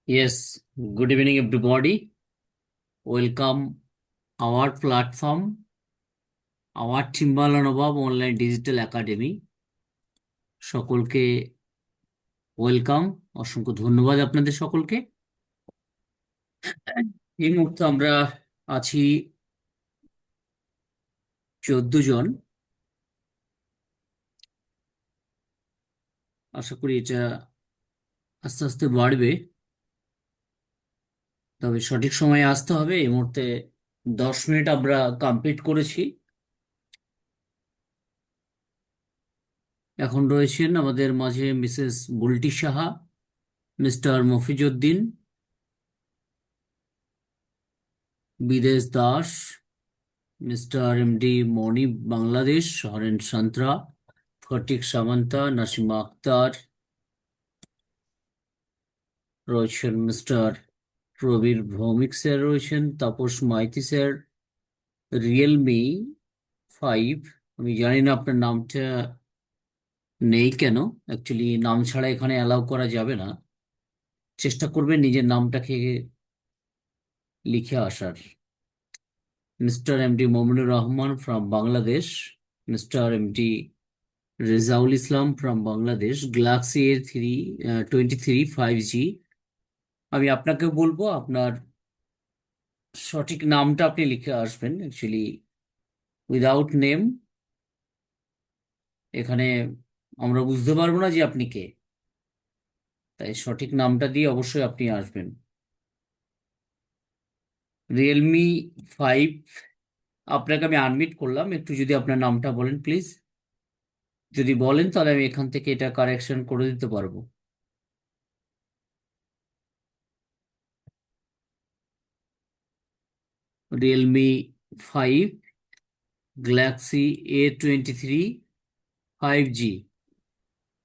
Yes, good evening, everybody. Welcome our platform, our Timbala Nawab Online Digital Academy. সকলকে welcome, অসংখ্য ধন্যবাদ আপনাদের সকলকে। এই মুহূর্তে আমরা আছি 14 জন। আশা করি এটা আস্তে আস্তে বাড়বে, তবে সঠিক সময়ে আসতে হবে। এই মুহূর্তে 10 মিনিট আমরা কমপ্লিট করেছি। এখন রয়েছেন আমাদের মাঝে মিসেস বুলটি সাহা, মিস্টার মফিজউদ্দিন, বিদেশ দাস, মিস্টার এমডি মনি বাংলাদেশ, হরেন সান্ত্রা, ফটিক সামান্তা, নাসিমা আক্তার, রয়েছেন মিস্টার প্রবীর ভৌমিক স্যার, রয়েছেন তাপস মাইতি স্যার। রিয়েলমি 5, আমি জানি না আপনার নামটা নেই কেন। অ্যাকচুয়ালি নাম ছাড়া এখানে অ্যালাউ করা যাবে না। চেষ্টা করবেন নিজের নামটাকে লিখে আসার। Mister MD Mominur Rahman from Bangladesh, mister MD Rezaul Islam from Bangladesh, Galaxy A23 5G। আমি আপনাকে বলবো আপনার সঠিক নামটা আপনি লিখে আসবেন। অ্যাকচুয়ালি উইদাউট নেম এখানে আমরা বুঝতে পারবো না যে আপনি কে, তাই সঠিক নামটা দিয়ে অবশ্যই আপনি আসবেন। রিয়েলমি 5, আপনাকে আমি আনমিট করলাম, একটু যদি আপনার নামটা বলেন প্লিজ। যদি বলেন তাহলে আমি এখান থেকে এটা কারেকশন করে দিতে পারবো। Realme 5, Galaxy A23 5G।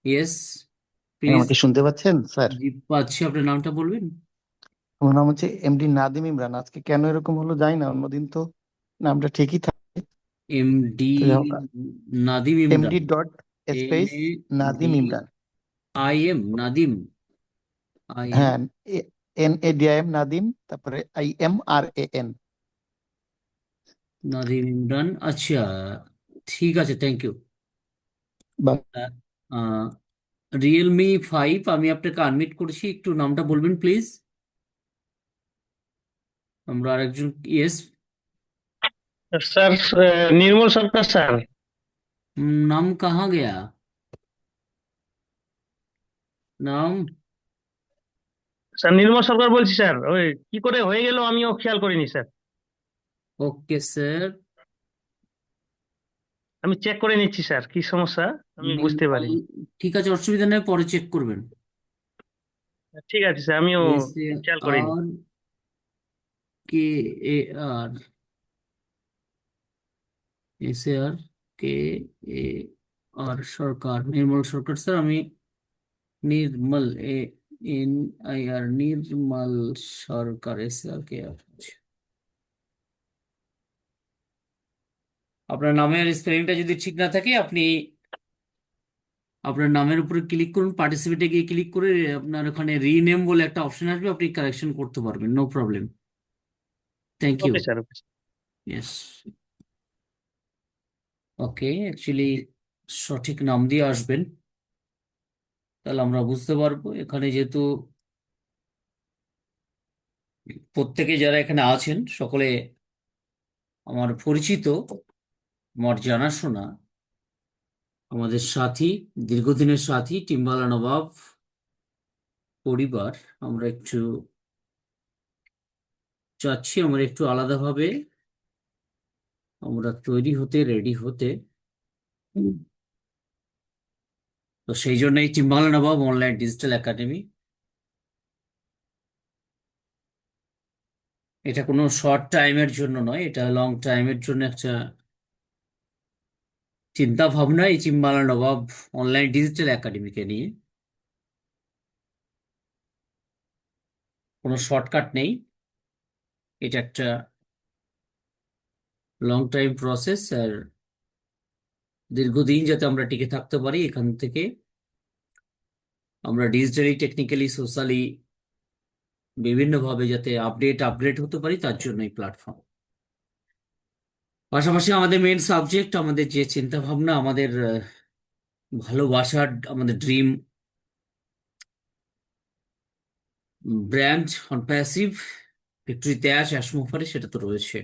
Yes, হ্যাঁ, প্লিজ। আমাকে শুনতে পাচ্ছেন স্যার? জি পাচ্ছি, আপনার নামটা বলবেন। আমার নাম হচ্ছে এমডি নাদিম ইমরান। আজকে কেন এরকম হলো জানি না, অন্যদিন তো নামটা ঠিকই থাকে। এমডি তো যাই হোক, Nadim MD Imran. Dot M space A Nadim D Imran. I M Nadim, I M হ্যাঁ, NADIM নাদিম, তারপরে IMRAN। নাদিম ইমরান, আচ্ছা ঠিক আছে, থ্যাংক ইউ। রিয়েলমি 5, আমি আপনাকে আনমিট করেছি, একটু নামটা বলবেন প্লিজ। আমরা আরেকজন, ইয়েস। স্যার, নির্মল সরকার স্যার। নাম কাহা গয়া নাম? স্যার নির্মল সরকার বলছি স্যার। ওই কি করে হয়ে গেল আমিও খেয়াল করিনি স্যার। Okay sir. আমি চেক করে নিচ্ছি স্যার, কি সমস্যা আমি বুঝতে নির্মল, পারিনি। ঠিক আছে, অসুবিধা নেই, পরে চেক করবেন। ঠিক আছে স্যার, আমিও এস এ খেয়াল করিনি। আর কে এ আর SARKAR সরকার, নির্মল সরকার স্যার। আমি নির্মল, NIR, নির্মল সরকার, SARKAR। আপনার নামের স্পেলিংটা যদি ঠিক না থাকে, আপনি আপনার নামের উপরে ক্লিক করুন, পার্টিসিপেটে গিয়ে ক্লিক করে আপনার ওখানে রিনেম বলে একটা অপশন আসবে, আপনি কারেকশন করতে পারবেন, no problem. Thank you. Okay sir, okay sir. Yes, okay. Actually সঠিক নাম দিয়ে আসবেন, তাহলে আমরা বুঝতে পারবো। এখানে যেহেতু প্রত্যেকে যারা এখানে আছেন সকলে আমার পরিচিত, আমার জানাশোনা, আমাদের সাথী, দীর্ঘদিনের সাথী, টিম্বালা নবাব পরিবার। আমরা একটু চাচ্ছি আমরা একটু আলাদাভাবে আমরা তৈরি হতে, রেডি হতে। তো সেই জন্যই টিম্বালা নবাব অনলাইন ডিজিটাল একাডেমি। এটা কোনো শর্ট টাইমের জন্য নয়, এটা লং টাইমের জন্য একটা চিন্তা ভাবনা এই টিম্বালা নবাব অনলাইন ডিজিটাল একাডেমিকে নিয়ে। কোনো শর্টকাট নেই, এটা একটা লং টাইম প্রসেস। আর দীর্ঘদিন যাতে আমরা টিকে থাকতে পারি, এখান থেকে আমরা ডিজিটালি, টেকনিক্যালি, সোশ্যালি বিভিন্নভাবে যাতে আপগ্রেড হতে পারি তার জন্য এই প্ল্যাটফর্ম। পাশাপাশি আমাদের মেন সাবজেক্ট, আমাদের যে চিন্তা ভাবনা, আমাদের ভালোবাসার, আমাদের dream brand on passive victory ত্যাশ অ্যাসমোফারে, সেটা তো রয়েছে।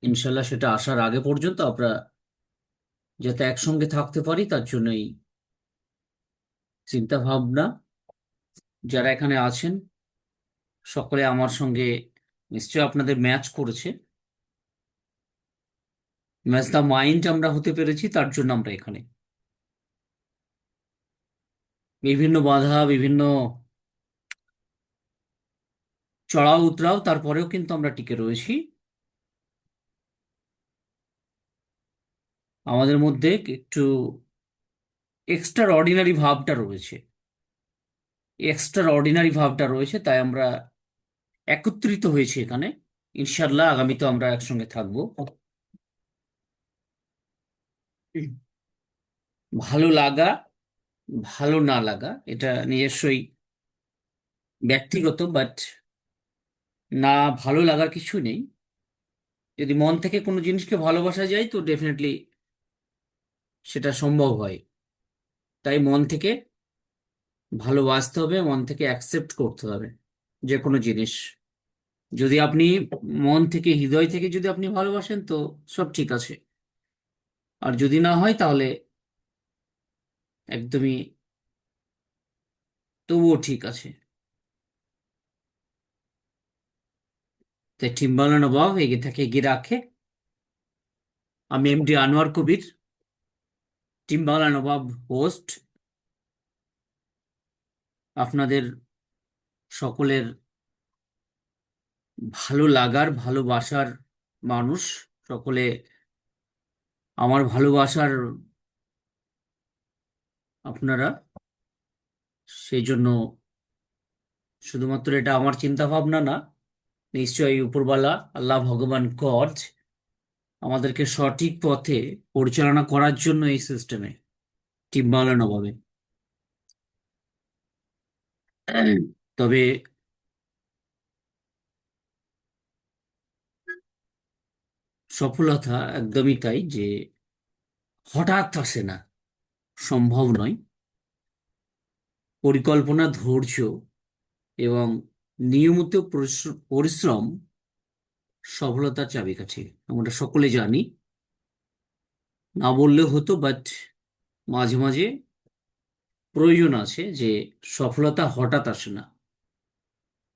ইনশাল্লাহ সেটা আসার আগে পর্যন্ত আমরা যাতে একসঙ্গে থাকতে পারি তার জন্যই চিন্তা ভাবনা। যারা এখানে আছেন সকলে আমার সঙ্গে নিশ্চয় আপনাদের ম্যাচ করেছে, ম্যাচ দ্য মাইন্ড আমরা হতে পেরেছি, তার জন্য আমরা এখানে। বিভিন্ন বাধা, বিভিন্ন চড়াও উতরাও, তারপরেও কিন্তু আমরা টিকে রয়েছি। আমাদের মধ্যে একটু এক্সট্রা অর্ডিনারি ভাবটা রয়েছে, তাই আমরা একত্রিত হয়েছি এখানে। ইনশাল্লাহ আগামীতে আমরা একসঙ্গে থাকবো। ভালো লাগা, ভালো না লাগা এটা নিজস্বই ব্যক্তিগত, বাট না ভালো লাগার কিছু নেই। যদি মন থেকে কোনো জিনিসকে ভালোবাসা যায় তো ডেফিনেটলি সেটা সম্ভব হয়। তাই মন থেকে ভালোবাসতে হবে, মন থেকে অ্যাকসেপ্ট করতে হবে যে কোনো জিনিস। যদি আপনি মন থেকে, হৃদয় থেকে যদি আপনি ভালোবাসেন তো সব ঠিক আছে, আর যদি না হয় তাহলে একদমই তবুও ঠিক আছে। তাই টিম্বালা নবাব এগিয়ে থাকে, এগিয়ে রাখে। আমি এমডি আনোয়ার কবির, টিম্বালা নবাব হোস্ট, আপনাদের সকলের ভালো লাগার, ভালোবাসার মানুষ। সকলে আমার ভালোবাসার আপনারা, সেই জন্য শুধুমাত্র এটা আমার চিন্তা ভাবনা না, নিশ্চয়ই উপরওয়ালা আল্লাহ ভগবান গড আমাদেরকে সঠিক পথে পরিচালনা করার জন্য এই সিস্টেমে টিম বানানো হবে। তবে সফলতা একদমই তাই যে হঠাৎ আসে না, সম্ভব নয়। পরিকল্পনা, ধৈর্য এবং নিয়মিত পরিশ্রম সফলতার চাবিকাঠি, আমরা সকলে জানি। না বললেও হতো, বাট মাঝে মাঝে প্রয়োজন আছে যে সফলতা হঠাৎ আসে না।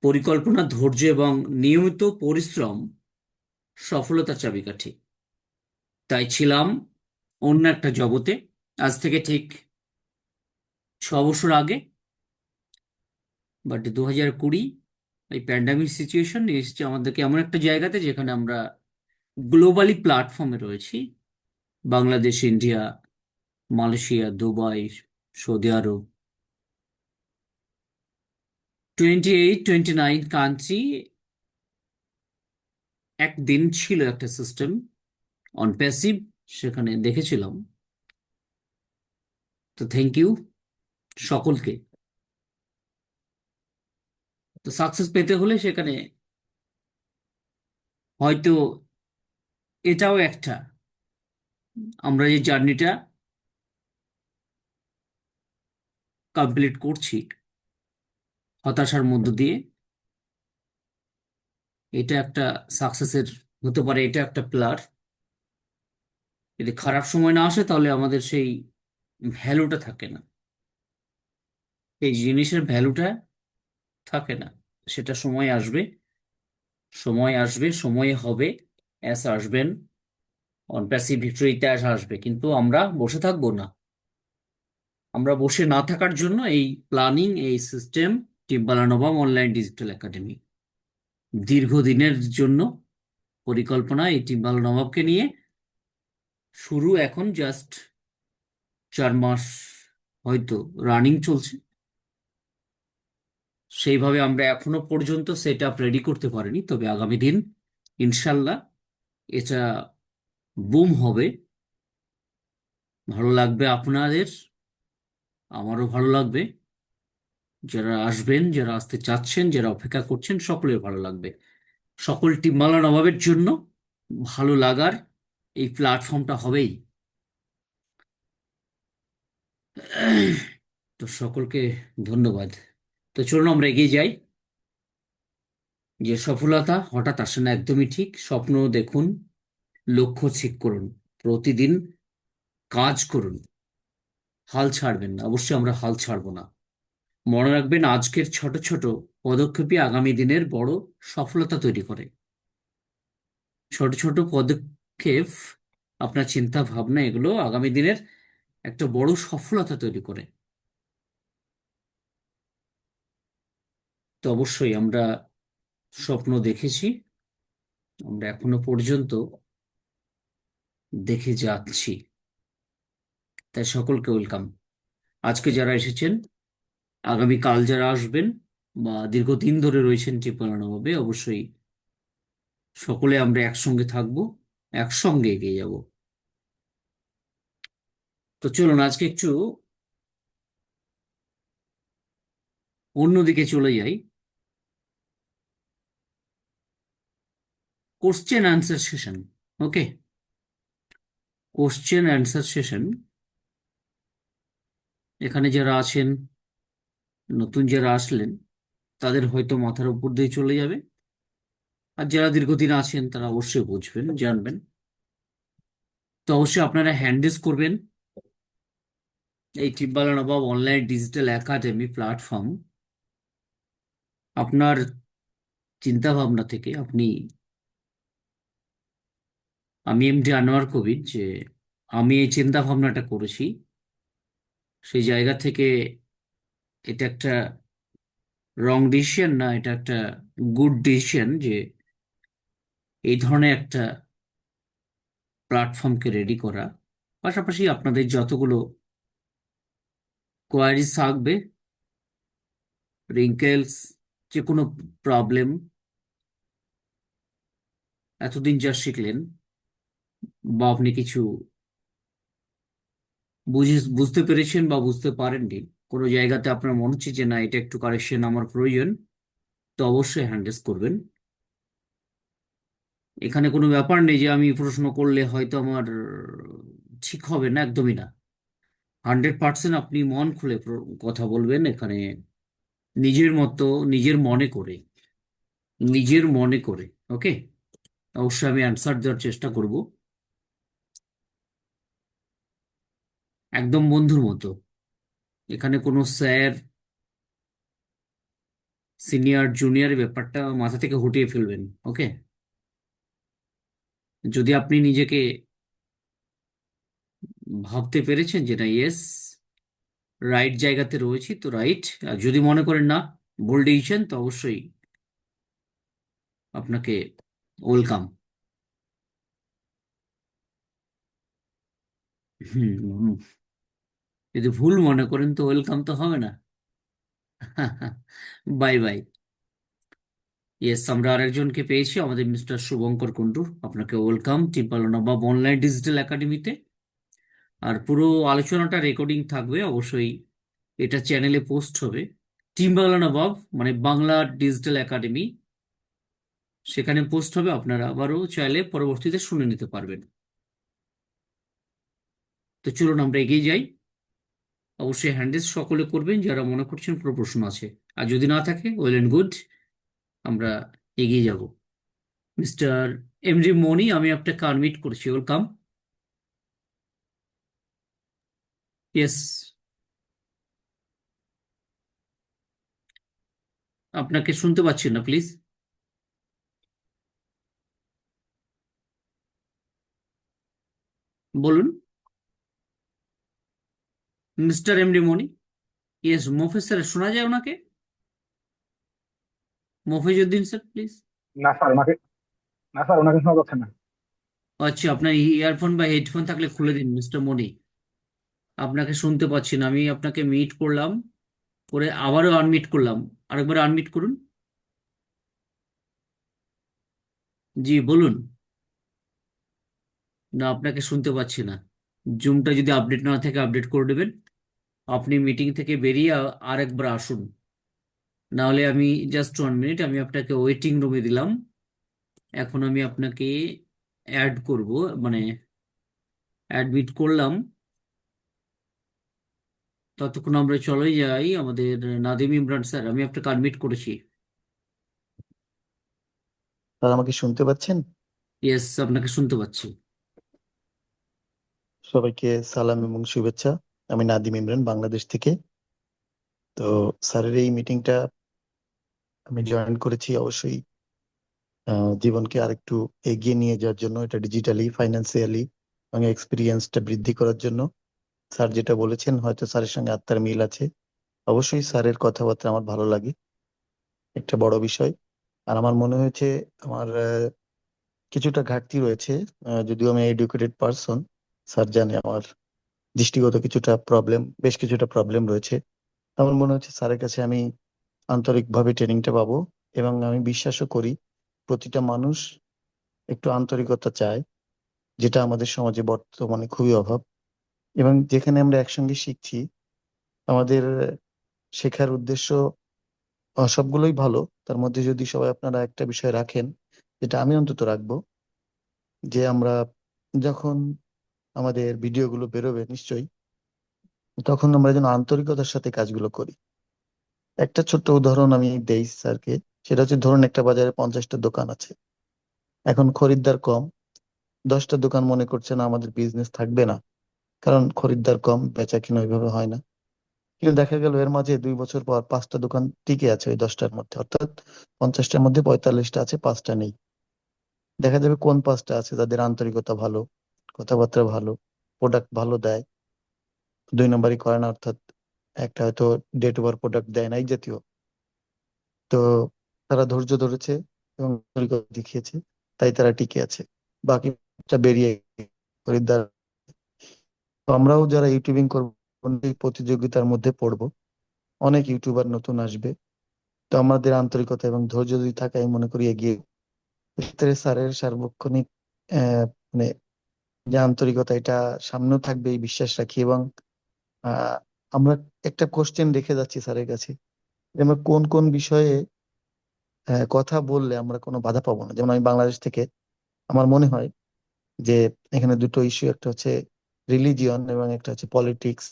পরিকল্পনা, ধৈর্য এবং নিয়মিত পরিশ্রম সফলতার চাবিকাঠি। তাই ছিলাম অন্য একটা জগতে আজ থেকে ঠিক 6 বছর আগে, বাট 2020 এই প্যান্ডামিক সিচুয়েশন নিয়ে এসেছে আমাদেরকে এমন একটা জায়গাতে যেখানে আমরা গ্লোবালি প্ল্যাটফর্মে রয়েছি। Bangladesh, India, Malaysia, Dubai, Saudi Arab, 28-29 country. একদিন ছিল একটা সিস্টেম অন প্যাসিভ, সেখানে দেখেছিলাম। তো থ্যাংক ইউ সকলকে। তো সাকসেস পেতে হলে সেখানে হয়তো এটাও একটা, আমরা যে জার্নিটা কমপ্লিট করছি হতাশার মধ্য দিয়ে, এটা একটা সাকসেসের হতে পারে, এটা একটা পিলার। যদি খারাপ সময় না আসে তাহলে আমাদের সেই ভ্যালুটা থাকে না, এই জিনিসের ভ্যালুটা থাকে না। সেটা সময় আসবে, সময় আসবে, সময়ে হবে, অ্যাস আসবেন, অন প্যাসিভ ভিক্টরিতে আসবে, কিন্তু আমরা বসে থাকবো না। আমরা বসে না থাকার জন্য এই প্ল্যানিং, এই system, টিম্বালা Nawab online digital academy দীর্ঘদিনের জন্য পরিকল্পনা। এই টিম্বালা নবাবকে নিয়ে শুরু এখন জাস্ট 4 মাস হয়তো রানিং চলছে। সেইভাবে আমরা এখনো পর্যন্ত সেট আপ রেডি করতে পারিনি, তবে আগামী দিন ইনশাল্লাহ এটা বুম হবে। ভালো লাগবে আপনাদের, আমারও ভালো লাগবে। যারা আসবেন, যারা আসতে চাচ্ছেন, যারা অপেক্ষা করছেন, সকলের ভালো লাগবে। সকল টিমওয়ালা নবাবের জন্য ভালো লাগার এই প্ল্যাটফর্মটা হবেই। তো সকলকে ধন্যবাদ। তো চলুন আমরা এগিয়ে যাই। যে সফলতা হঠাৎ আসে না, একদমই ঠিক। স্বপ্ন দেখুন, লক্ষ্য ঠিক করুন, প্রতিদিন কাজ করুন, হাল ছাড়বেন না। অবশ্যই আমরা হাল ছাড়বো না। মনে রাখবেন, আজকের ছোট ছোট পদক্ষেপই আগামী দিনের বড় সফলতা তৈরি করে। ছোট ছোট পদক্ষেপ, আপনার চিন্তা ভাবনা, এগুলো আগামী দিনের একটা বড় সফলতা তৈরি করে। তো অবশ্যই আমরা স্বপ্ন দেখেছি, আমরা এখনো পর্যন্ত দেখে যাচ্ছি। তাই সকলকে ওয়েলকাম। আজকে যারা এসেছেন, আগামীকাল যারা আসবেন, বা দীর্ঘদিন ধরে রয়েছেন টিপনাভাবে, অবশ্যই সকলে আমরা একসঙ্গে থাকবো, একসঙ্গে এগিয়ে যাব। তো চলুন আজকে একটু অন্যদিকে চলে যাই। Question answer session. Okay, question answer session. এখানে যারা আছেন, নতুন যারা আসলেন, তাদের হয়তো মাথার উপর দিয়ে চলে যাবে। আর যারা দীর্ঘদিন আছেন তারা অবশ্যই বুঝবেন, জানবেন। তো অবশ্যই আপনারা হ্যান্ড রেজ করবেন। এই টিপবালা নবাব অনলাইন ডিজিটাল একাডেমি প্ল্যাটফর্ম আপনার চিন্তা ভাবনা থেকে আপনি, আমি এমডি আনোয়ার কবির, যে আমি এই চিন্তা ভাবনাটা করেছি, সেই জায়গা থেকে এটা একটা রং ডিসিশন না, এটা একটা গুড ডিসিশন যে এই ধরনের একটা প্ল্যাটফর্মকে রেডি করা। পাশাপাশি আপনাদের যতগুলো কোয়ারিজ থাকবে, রিঙ্কেলস, যে কোনো প্রবলেম, এতদিন যা শিখলেন, বা আপনি কিছু বুঝতে পেরেছেন বা বুঝতে পারেননি, কোনো জায়গাতে আপনার মনে হচ্ছে যে না, এটা একটু কারেকশন আমার প্রয়োজন, তো অবশ্যই হ্যান্ডেস করবেন। এখানে কোনো ব্যাপার নেই যে আমি প্রশ্ন করলে হয়তো আমার ঠিক হবে না, একদমই না। 100% আপনি মন খুলে কথা বলবেন এখানে, নিজের মতো, নিজের মনে করে, নিজের মনে করে। ওকে, অবশ্যই আমি অ্যান্সার দেওয়ার চেষ্টা করব, একদম বন্ধুর মতো। এখানে কোনো স্যার, সিনিয়র, জুনিয়র ব্যাপারটা মাথা থেকে হটিয়ে ফেলবেন। ওকে, যদি আপনি নিজেকে ভাবতে পেরেছেন যে না, ইয়েস, রাইট জায়গাতে রয়েছি, তো রাইট। আর যদি মনে করেন না, ভুল ডিসিশন, তো অবশ্যই আপনাকে ওয়েলকাম। হুম হুম। যদি ভুল মনে করেন তো ওয়েলকাম তো হবে না। Bye bye. ইয়েস, আমরা আরেকজনকে পেয়েছি, আমাদের মিস্টার শুভঙ্কর কুন্ডু। আপনাকে ওয়েলকাম টিম্পালো নবাব অনলাইন ডিজিটাল একাডেমিতে। আর পুরো আলোচনাটা রেকর্ডিং থাকবে অবশ্যই, এটা চ্যানেলে পোস্ট হবে। টিম্বালা নবাব মানে বাংলা ডিজিটাল একাডেমি, সেখানে পোস্ট হবে, আপনারা আবারও চাইলে পরবর্তীতে শুনে নিতে পারবেন। তো চলুন আমরা এগিয়ে যাই। অবশ্যই হ্যান্ডেস সকলে করবেন যারা মনে করছেন কোনো প্রশ্ন আছে, আর যদি না থাকে, ওয়েল এন্ড গুড, আমরা এগিয়ে যাব। মিস্টার এমডি মনি, আমি আপনাকে আনমিট করছি, ওয়েলকাম। ইয়েস, আপনাকে শুনতে পাচ্ছি না, প্লিজ বলুন। মিস্টার এমডি মনি, ইয়েস, মফিজ স্যার, শোনা যায় ওনাকে? Mofizuddin sir, please. না স্যার ওনাকে না স্যার ওনাকে শোনা যাচ্ছে না। আচ্ছা, আপনার ইয়ারফোন বা হেডফোন থাকলে খুলে দিন মিস্টার মনি। আপনাকে শুনতে পাচ্ছি না। আমি আপনাকে মিট করলাম, করে আবারও আনমিট করলাম, আরেকবার আনমিট করুন। জি বলুন। না, আপনাকে শুনতে পাচ্ছি না। জুমটা যদি আপডেট না থাকে, আপডেট করে দেবেন। আপনি মিটিং থেকে বেরিয়ে আরেকবার আসুন। নাহলে আমি জাস্ট 1 মিনিট, আমি আপনাকে ওয়েটিং রুমে দিলাম। এখন আমি আপনাকে অ্যাড করব, মানে অ্যাডমিট করলাম। ততক্ষণ আমরা চলে যাই আমাদের নাদিম ইমরান স্যার, আমি আপনাকে অ্যাডমিট করেছি। স্যার আমাকে শুনতে পাচ্ছেন? ইয়েস, আপনাকে শুনতে পাচ্ছি। সবাইকে সালাম এবং শুভেচ্ছা। আমি নাদিম ইমরান, বাংলাদেশ থেকে। তো স্যারের এই মিটিংটা আমি জয়েন করেছি অবশ্যই জীবনকে আরেকটু এগিয়ে নিয়ে যাওয়ার জন্য, এটা ডিজিটালি, ফাইন্যান্সিয়ালি এবং এক্সপিরিয়েন্সটা বৃদ্ধি করার জন্য। স্যার যেটা বলেছেন, হয়তো স্যারের সঙ্গে আত্মার মিল আছে। অবশ্যই স্যারের কথাবার্তা আমার ভালো লাগে, একটা বড় বিষয়। আর আমার মনে হয়েছে আমার কিছুটা ঘাটতি রয়েছে। যদিও আমি এডুকেটেড পার্সন, স্যার জানে আমার দৃষ্টিগত কিছুটা প্রবলেম, বেশ কিছুটা প্রবলেম রয়েছে। আমার মনে হচ্ছে স্যারের কাছে আমি আন্তরিকভাবে ট্রেনিংটা পাবো, এবং আমি বিশ্বাসও করি প্রতিটা মানুষ একটু আন্তরিকতা চায়, যেটা আমাদের সমাজে বর্তমানে খুবই অভাব। এবং যেখানে আমরা একসঙ্গে শিখছি, আমাদের শেখার উদ্দেশ্য সবগুলোই ভালো। তার মধ্যে যদি সবাই আপনারা একটা বিষয় রাখেন, যেটা আমি অন্তত রাখবো, যে আমরা যখন আমাদের ভিডিওগুলো বেরোবে নিশ্চয়ই, তখন আমরা যেন আন্তরিকতার সাথে কাজগুলো করি। একটা ছোট্ট উদাহরণ আমি দেই স্যারকে। সেটা হচ্ছে, ধরুন একটা বাজারে 50টা দোকান আছে, এখন খরিদ্দার কম। 10টা দোকান মনে করছে না আমাদের বিজনেস থাকবে না, কারণ খরিদ্দার কম, বেচা কিনা ওইভাবে হয় না। কিন্তু দেখা গেল এর মাঝে 2 বছর পর 5টা দোকান টিকে আছে ওই 10টার মধ্যে, অর্থাৎ 50টার মধ্যে 45টা আছে, 5টা নেই। দেখা যাবে কোন 5টা আছে তাদের আন্তরিকতা ভালো, কথাবার্তা ভালো, প্রোডাক্ট ভালো দেয়, 2 নম্বরই করে না, অর্থাৎ একটা হয়তো ডেট ওভার প্রোডাক্ট দেয় না, এই জাতীয়। তো তারা ধৈর্য ধরেছে এবং আন্তরিকতা দেখিয়েছে, তাই তারা টিকে আছে। বাকিটা বেরিয়ে গেছে, খরিদ্দার। তো আমরাও যারা ইউটিউবিং করবো, এই প্রতিযোগিতার মধ্যে পড়বো, অনেক ইউটিউবার নতুন আসবে। তো আমাদের আন্তরিকতা এবং ধৈর্য যদি থাকে, আমি মনে করি এগিয়ে। ক্ষেত্রে স্যারের সার্বক্ষণিক মানে যে আন্তরিকতা, এটা সামনেও থাকবে এই বিশ্বাস রাখি। এবং আহ, আমরা একটা কোশ্চেন রেখে যাচ্ছি স্যারের কাছে, যে আমরা কোন কোন বিষয়ে কথা বললে আমরা কোনো বাধা পাবো না। যেমন আমি বাংলাদেশ থেকে, আমার মনে হয় যে এখানে দুটো ইস্যু, একটা হচ্ছে রিলিজিয়ন এবং একটা হচ্ছে পলিটিক্স।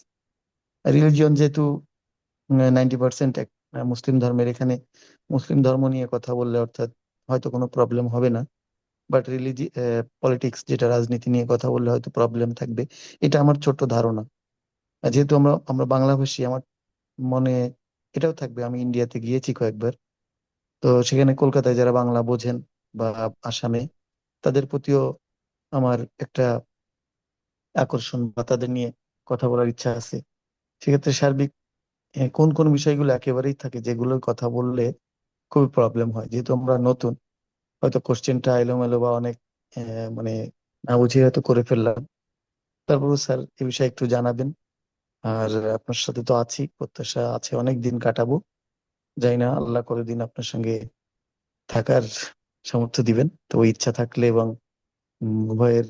রিলিজিয়ন যেহেতু 90% মুসলিম ধর্মের, এখানে মুসলিম ধর্ম নিয়ে কথা বললে অর্থাৎ হয়তো কোনো প্রবলেম হবে না। বাট পলিটিক্স, যেটা রাজনীতি নিয়ে কথা বললে হয়তো প্রবলেম থাকবে। এটা আমার ছোট্ট ধারণা। আর যেহেতু আমরা আমরা বাংলাভাষী, আমার মনে এটাও থাকবে। আমি ইন্ডিয়াতে গিয়েছি কয়েকবার, তো সেখানে কলকাতায় যারা বাংলা বোঝেন বা আসামে, তাদের প্রতিও আমার একটা আকর্ষণ বা তাদের নিয়ে কথা বলার ইচ্ছা আছে। সেক্ষেত্রে সার্বিক কোন কোন বিষয়গুলো একেবারেই থাকে, যেগুলোর কথা বললে খুবই প্রবলেম হয়, যেহেতু আমরা নতুন, হয়তো কোশ্চেনটা এলোমেলো বা অনেক মানে না বুঝে হয়তো করে ফেললাম। তারপরও স্যার এই বিষয়ে একটু জানাবেন। আর আপনার সাথে তো আছি, প্রত্যাশা আছে অনেক দিন কাটাবো। জানি না আল্লাহ কতদিন আপনার সঙ্গে থাকার সামর্থ্য দিবেন। তো ওই ইচ্ছা থাকলে এবং উভয়ের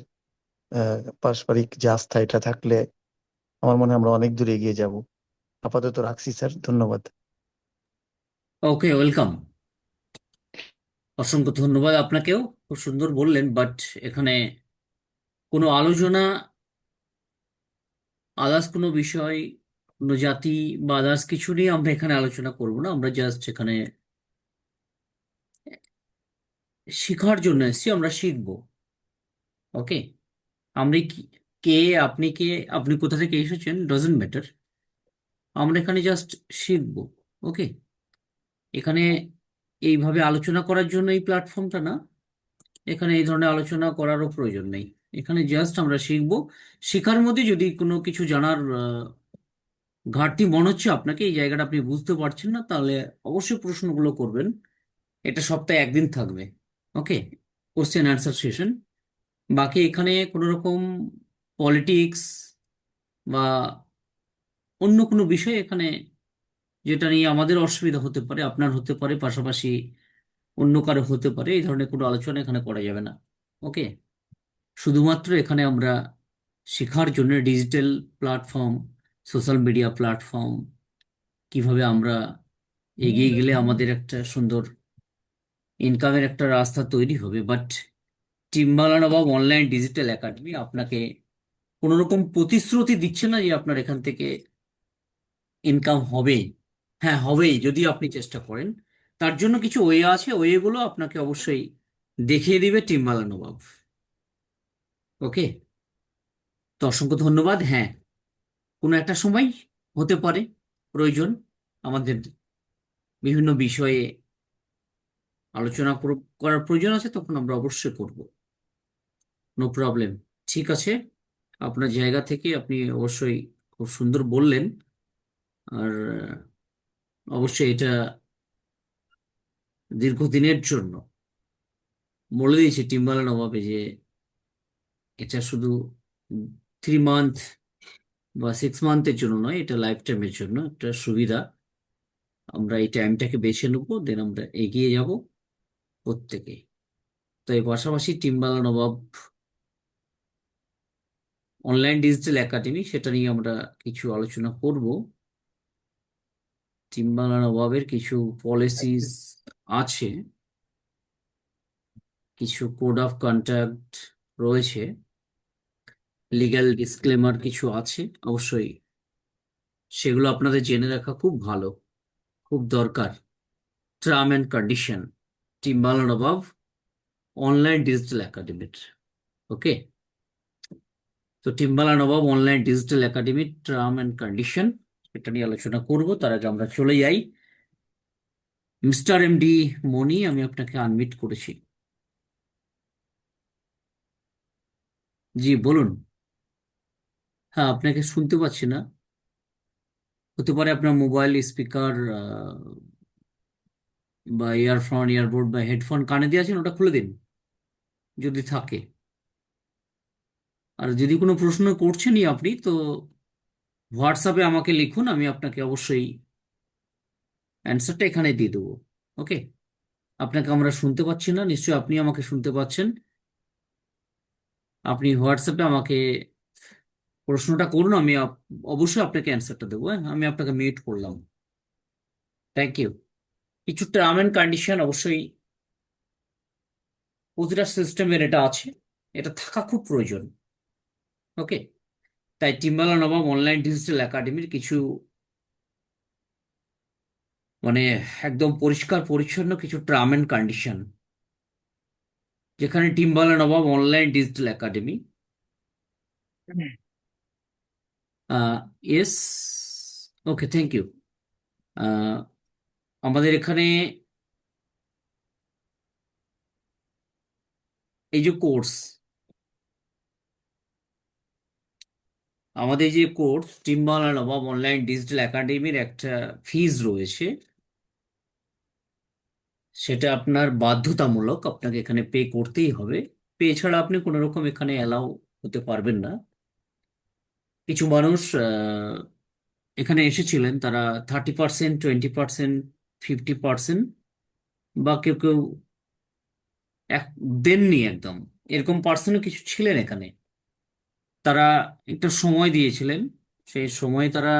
পারস্পরিক যে আস্থা, এটা থাকলে আমার মনে হয় আমরা অনেক দূর এগিয়ে যাব। আপাতত রাখছি স্যার, ধন্যবাদ। ওকে, ওয়েলকাম। অসংখ্য ধন্যবাদ আপনাকেও, খুব সুন্দর বললেন। বাট এখানে কোনো আলোচনা, আদার্স কোনো বিষয়, কোনো জাতি বা আদার্স কিছু নিয়ে আমরা এখানে আলোচনা করব না। আমরা জাস্ট এখানে শেখার জন্য এসেছি, আমরা শিখবো। ওকে, আমরা কে, আপনি কে, আপনি কোথা থেকে এসেছেন, ডাজন্ট ম্যাটার। আমরা এখানে জাস্ট শিখবো। ওকে, এখানে এইভাবে আলোচনা করার জন্য এই প্ল্যাটফর্মটা না, এখানে এই ধরনের আলোচনা করারও প্রয়োজন নেই। এখানে জাস্ট আমরা শিখবো। শেখার মধ্যে যদি কোনো কিছু জানার ঘাটতি মনে হচ্ছে আপনাকে, এই জায়গাটা আপনি বুঝতে পারছেন না, তাহলে অবশ্যই প্রশ্নগুলো করবেন। এটা সপ্তাহে একদিন থাকবে। ওকে, কোশ্চেন অ্যান্সার সেশন। বাকি এখানে কোনো রকম পলিটিক্স বা অন্য কোনো বিষয় এখানে যেটা নিয়ে আমাদের অসুবিধা হতে পারে, আপনার হতে পারে, পাশাপাশি অন্য কারো হতে পারে, এই ধরনের কোনো আলোচনা এখানে করা যাবে না। ওকে, শুধুমাত্র এখানে আমরা শেখার জন্য digital platform, social media platform, কিভাবে আমরা এগিয়ে গেলে আমাদের একটা সুন্দর ইনকামের একটা রাস্তা তৈরি হবে। But Timbala Nawab online digital academy আপনাকে কোনো রকম প্রতিশ্রুতি দিচ্ছে না যে আপনার এখান থেকে ইনকাম হবে। হ্যাঁ, হবেই যদি আপনি চেষ্টা করেন। তার জন্য কিছু ওয়ে আছে, ওয়েগুলো আপনাকে অবশ্যই দেখিয়ে দিবে টিম্বালা নবাব। ওকে, তো অসংখ্য ধন্যবাদ। হ্যাঁ, কোনো একটা সময় হতে পারে প্রয়োজন আমাদের বিভিন্ন বিষয়ে আলোচনা করার প্রয়োজন আছে, তখন আমরা অবশ্যই করব। No problem. ঠিক আছে, আপনার জায়গা থেকে আপনি অবশ্যই খুব সুন্দর বললেন। আর অবশ্যই এটা দীর্ঘদিনের জন্য বলে দিয়েছি টিম্বালা নবাবে যে এটা শুধু 3 মান্থ বা 6 মান্থের জন্য নয়, এটা লাইফ টাইমের জন্য একটা সুবিধা। আমরা এই টাইমটাকে বেছে নেবো, দেন আমরা এগিয়ে যাব প্রত্যেকে। তো এর পাশাপাশি টিম্বালা নবাব অনলাইন ডিজিটাল একাডেমি, সেটা নিয়ে আমরা কিছু আলোচনা করব। টিম্বালা নবাবের কিছু পলিসিস আছে, কিছু কোড অফ কন্ডাক্ট রয়েছে, লিগ্যাল ডিসক্লেমার কিছু আছে। অবশ্যই সেগুলো আপনাদের জেনে রাখা খুব ভালো, খুব দরকার। Term and condition Timbala Nawab online digital একাডেমির। ওকে, তো টিম্বালা নবাব অনলাইন ডিজিটাল একাডেমির টার্ম অ্যান্ড কন্ডিশন এটা নিয়ে আলোচনা করব। তার আগে আমরা চলে যাই। মিস্টার এমডি মনি, আমি আপনাকে আনমিট করেছি। জি বলুন। হ্যাঁ, আপনাকে শুনতে পাচ্ছি না। হতে পারে আপনার মোবাইল স্পিকার বা ইয়ারফোন, ইয়ারবোর্ড বা হেডফোন কানে দিয়ে আছেন, ওটা খুলে দিন যদি থাকে। আর যদি কোনো প্রশ্ন করছেনই আপনি, তো হোয়াটসঅ্যাপে আমাকে লিখুন, আমি আপনাকে অবশ্যই অ্যান্সারটা এখানে দিয়ে দেবো। ওকে, আপনাকে আমরা শুনতে পাচ্ছি না, নিশ্চয়ই আপনি আমাকে শুনতে পাচ্ছেন। আপনি হোয়াটসঅ্যাপে আমাকে প্রশ্নটা করুন, আমি অবশ্যই আপনাকে অ্যান্সারটা দেবো। হ্যাঁ, আমি আপনাকে মিউট করলাম। Thank you. কিছু টার্ম অ্যান্ড কন্ডিশন অবশ্যই প্রতিটা সিস্টেমের এটা আছে, এটা থাকা খুব প্রয়োজন। ওকে, তাই টিম্বালা নবাব অনলাইন ডিজিটাল একাডেমির কিছু মানে একদম পরিষ্কার পরিচ্ছন্ন কিছু টার্ম অ্যান্ড কন্ডিশন, যেখানে Timbala Nawab online digital academy এস ওকে, থ্যাংক ইউ। আমাদের এখানে এই যে কোর্স, আমাদের যে course Timbala Nawab online digital একাডেমির একটা ফিজ রয়েছে, সেটা আপনার বাধ্যতামূলক, আপনাকে এখানে পে করতেই হবে। পে ছাড়া আপনি কোনো রকম এখানে অ্যালাউ হতে পারবেন না। কিছু মানুষ এখানে এসেছিলেন, তারা 30%, 20%, 50%, বা কেউ কেউ এক দেননি একদম, এরকম পার্সনও কিছু ছিলেন এখানে। তারা একটা সময় দিয়েছিলেন, সেই সময় তারা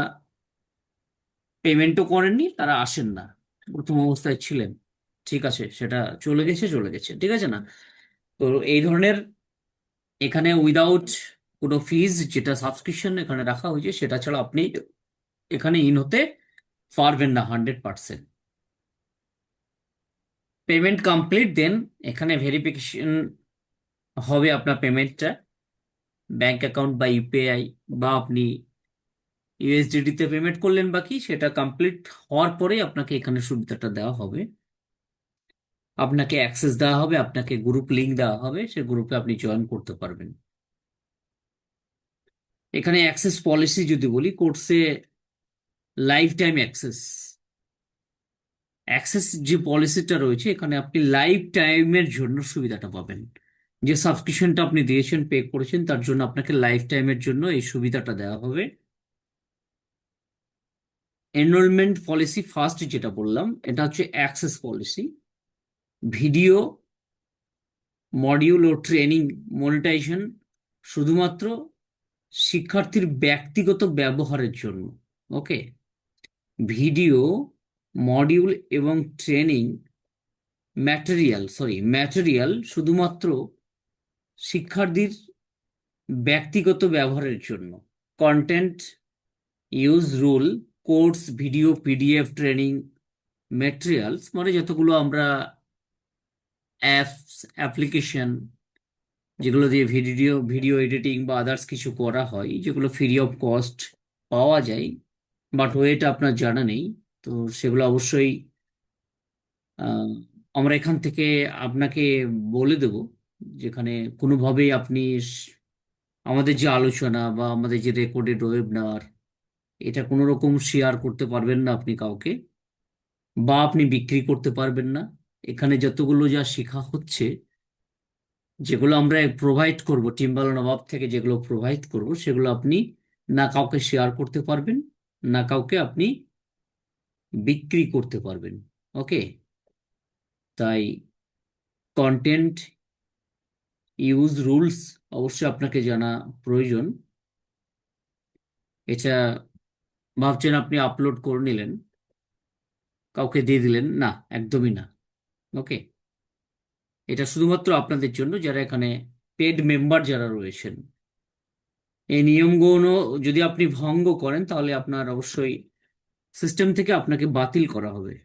পেমেন্টও করেননি, তারা আসেন না, প্রথম অবস্থায় ছিলেন। ঠিক আছে, সেটা চলে গেছে, চলে গেছে, ঠিক আছে না? তো এই ধরনের এখানে উইদাউট কোনো ফিজ, যেটা সাবস্ক্রিপশন এখানে রাখা হয়েছে, সেটা ছাড়া আপনি এখানে ইন হতে পারবেন না 100%। পেমেন্ট কমপ্লিট, দেন এখানে ভেরিফিকেশন হবে আপনার পেমেন্টটা ব্যাংক অ্যাকাউন্ট বা ইউপিআই, বা আপনি ইউএসডিডি তে পেমেন্ট করলেন বাকি, সেটা কমপ্লিট হওয়ার পরেই আপনাকে এখানে সুবিধাটা দেওয়া হবে। আপনাকে অ্যাক্সেস দেওয়া হবে, আপনাকে গ্রুপ লিংক দেওয়া হবে, সে গ্রুপে আপনি জয়েন করতে পারবেন। এখানে অ্যাক্সেস পলিসি যদি বলি, কোর্সে লাইফ টাইম অ্যাক্সেস, অ্যাক্সেস যে পলিসিটা রয়েছে, এখানে আপনি লাইফ টাইমের জন্য সুবিধাটা পাবেন। যে সাবস্ক্রিপশনটা আপনি দিয়েছেন, পে করেছেন, তার জন্য আপনাকে লাইফ টাইমের জন্য এই সুবিধাটা দেওয়া হবে। এনরোলমেন্ট পলিসি ফার্স্ট যেটা বললাম, এটা হচ্ছে অ্যাক্সেস পলিসি। ভিডিও মডিউল ও ট্রেনিং মনিটাইজেশন শুধুমাত্র শিক্ষার্থীর ব্যক্তিগত ব্যবহারের জন্য। ওকে, ভিডিও মডিউল এবং ট্রেনিং ম্যাটেরিয়াল শুধুমাত্র শিক্ষার্থীর ব্যক্তিগত ব্যবহারের জন্য। Content use rule, course, video, PDF, training materials মানে যতগুলো আমরা অ্যাপস, অ্যাপ্লিকেশন যেগুলো দিয়ে ভিডিও ভিডিও এডিটিং বা আদার্স কিছু করা হয়, যেগুলো ফ্রি অফ কস্ট পাওয়া যায়, বাট ওয়েটা আপনার জানা নেই, তো সেগুলো অবশ্যই আহ, আমরা এখান থেকে আপনাকে বলে দেব, যেখানে কোনোভাবেই আপনি আমাদের যে আলোচনা বা আমাদের যে রেকর্ডেড ওয়েবিনার, এটা কোনো রকম শেয়ার করতে পারবেন না আপনি কাউকে, বা আপনি বিক্রি করতে পারবেন না। এখানে যতগুলো যা শেখা হচ্ছে, যেগুলো আমরা প্রোভাইড করব টিম্বাল নবাব থেকে, যেগুলো প্রোভাইড করব সেগুলো আপনি না কাউকে শেয়ার করতে পারবেন, না কাউকে আপনি বিক্রি করতে পারবেন। ওকে, তাই কন্টেন্ট ইউজ রুলস অবশ্যই আপনাকে জানা প্রয়োজন। এটা ভাবছেন আপনি আপলোড করে নিলেন, কাউকে দিয়ে দিলেন, না, একদমই না। ওকে, এটা শুধুমাত্র আপনাদের জন্য যারা এখানে পেড মেম্বার যারা রয়েছেন। এই নিয়মগুলো যদি আপনি ভঙ্গ করেন তাহলে আপনার অবশ্যই সিস্টেম থেকে আপনাকে বাতিল করা হবে,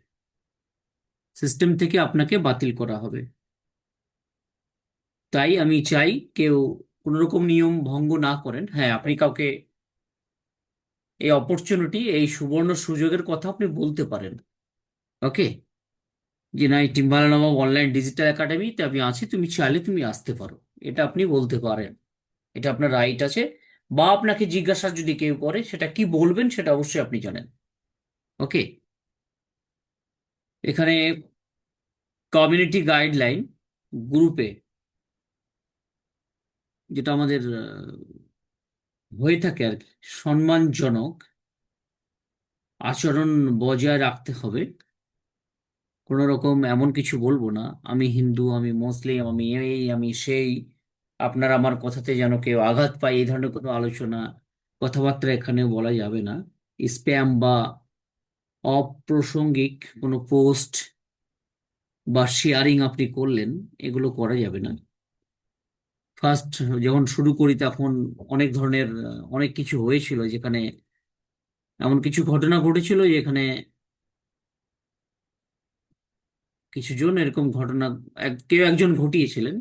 সিস্টেম থেকে আপনাকে বাতিল করা হবে। তাই আমি চাই কেউ কোনো রকম নিয়ম ভঙ্গ না করেন। হ্যাঁ, আপনি কাউকে এই অপরচুনিটি, এই সুবর্ণ সুযোগের কথা আপনি বলতে পারেন। ওকে, যে না, এই টিম্বালা নবাব অনলাইন ডিজিটাল একাডেমিতে আমি আছি, তুমি চাইলে তুমি আসতে পারো, এটা আপনি বলতে পারেন, এটা আপনার রাইট আছে। বা আপনাকে জিজ্ঞাসা যদি কেউ করে, সেটা কি বলবেন সেটা অবশ্যই আপনি জানেন। ওকে, এখানে কমিউনিটি গাইডলাইন গ্রুপে যেটা আমাদের হয়ে থাকে আর কি, সম্মানজনক আচরণ বজায় রাখতে হবে। কোনো রকম এমন কিছু বলবো না, আমি হিন্দু, আমি মুসলিম, আমি এই, আমি সেই, আপনার আমার কথাতে যেন কেউ আঘাত পায়, এই ধরনের কোনো আলোচনা, কথাবার্তা এখানে বলা যাবে না। স্প্যাম বা অপ্রাসঙ্গিক কোনো পোস্ট বা শেয়ারিং আপনি করলেন, এগুলো করা যাবে না। ফার্স্ট যখন শুরু করি তখন অনেক ধরনের অনেক কিছু হয়েছিল, যেখানে এমন কিছু ঘটনা ঘটেছিল যেখানে কিছু জন এরকম ঘটনা কেউ একজন ঘটিয়েছিলেন।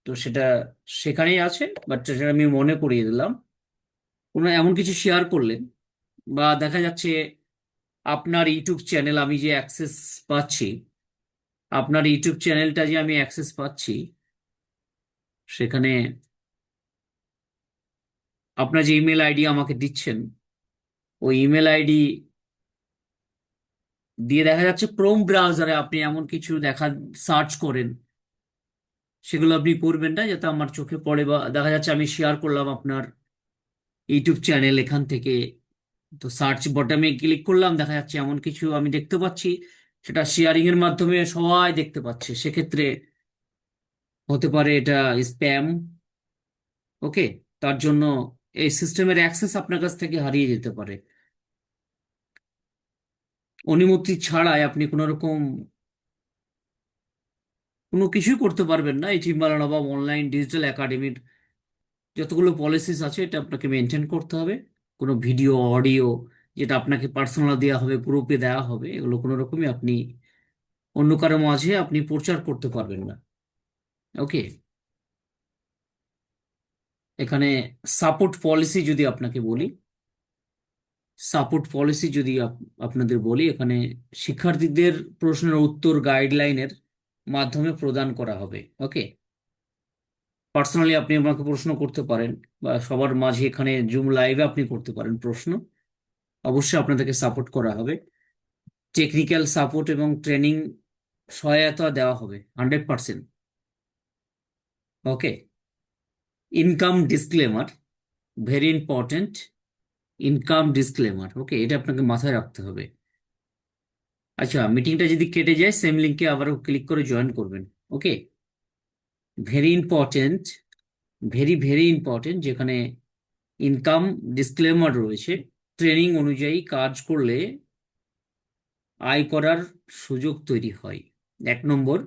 তো সেটা সেখানেই আছে, বাট সেটা আমি মনে করিয়ে দিলাম। কোনো এমন কিছু শেয়ার করলেন, বা দেখা যাচ্ছে আপনার ইউটিউব চ্যানেল আমি যে অ্যাক্সেস পাচ্ছি, আপনার ইউটিউব চ্যানেলটা যে আমি অ্যাক্সেস পাচ্ছি, সেখানে আপনার যে ইমেল আইডি আমাকে দিচ্ছেন, ওই ইমেল আইডি দিয়ে দেখা যাচ্ছে ক্রোম ব্রাউজারে আপনি এমন কিছু সার্চ করেন, সেগুলো আপনি করবেন না যাতে আমার চোখে পড়ে। বা দেখা যাচ্ছে আমি শেয়ার করলাম আপনার ইউটিউব চ্যানেল এখান থেকে, তো সার্চ বটমে ক্লিক করলাম, দেখা যাচ্ছে এমন কিছু আমি দেখতে পাচ্ছি, সেটা শেয়ারিং এর মাধ্যমে সবাই দেখতে পাচ্ছে, সেক্ষেত্রে হতে পারে এটা স্প্যাম। ওকে, তার জন্য এই সিস্টেমের অ্যাক্সেস আপনার কাছ থেকে হারিয়ে যেতে পারে। অনুমতি ছাড়াই আপনি কোনো রকম কোনো কিছুই করতে পারবেন না। এই টিম্বালা নবাব অনলাইন ডিজিটাল একাডেমির যতগুলো পলিসিস আছে, এটা আপনাকে মেনটেন করতে হবে। কোনো ভিডিও, অডিও যেটা আপনাকে পার্সোনাল দেওয়া হবে, গ্রুপে দেওয়া হবে, এগুলো কোনো রকমই আপনি অন্য কারো মাঝে আপনি প্রচার করতে পারবেন না। ওকে, এখানে সাপোর্ট পলিসি যদি আপনাকে বলি, আপনাদের বলি, এখানে শিক্ষার্থীদের প্রশ্নের উত্তর গাইডলাইনের মাধ্যমে প্রদান করা হবে। ওকে, পার্সোনালি আপনি আমাকে প্রশ্ন করতে পারেন, বা সবার মাঝে এখানে জুম লাইভে আপনি করতে পারেন প্রশ্ন, অবশ্যই আপনাদেরকে সাপোর্ট করা হবে। টেকনিক্যাল সাপোর্ট এবং ট্রেনিং সহায়তা দেওয়া হবে 100%। Okay, income disclaimer, very important, income disclaimer. Okay, এটা আপনাকে মাথায় রাখতে হবে। আচ্ছা, মিটিংটা যদি কেটে যায়, সেম লিঙ্কে আবারও ক্লিক করে জয়েন করবেন। Okay, very important, very very important, যেখানে ইনকাম ডিসক্লেমার রয়েছে। ট্রেনিং অনুযায়ী কাজ করলে আয় করার সুযোগ তৈরি হয়। 1 নম্বর,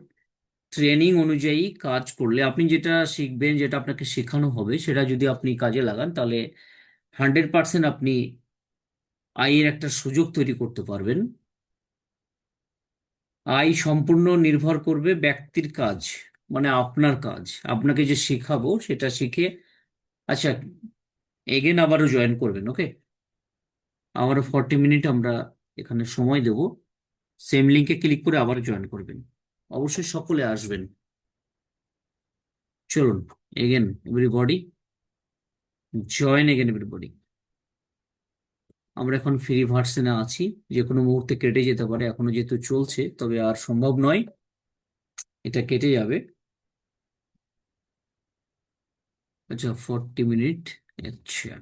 ট্রেনিং অনুযায়ী কাজ করলে আপনি যেটা শিখবেন, যেটা আপনাকে শেখানো হবে, সেটা যদি আপনি কাজে লাগান তাহলে 100% আপনি আয়ের একটা সুযোগ তৈরি করতে পারবেন। আয় সম্পূর্ণ নির্ভর করবে ব্যক্তির কাজ, মানে আপনার কাজ। আপনাকে যে শেখাবো সেটা শিখে, আচ্ছা, এগেন আবারও জয়েন করবেন, ওকে? আবারও 40 মিনিট আমরা এখানে সময় দেব। সেম লিঙ্কে ক্লিক করে আবার জয়েন করবেন। অবশ্যই সকলে আসবেন। চলুন, again everybody, join again everybody. আমরা এখন ফ্রি ভার্সনে আছি, যে কোনো মুহূর্তে কেটে যেতে পারে, এখনো যেহেতু চলছে, তবে আর সম্ভব নয়, এটা কেটে যাবে। আচ্ছা, 40 মিনিট, আচ্ছা।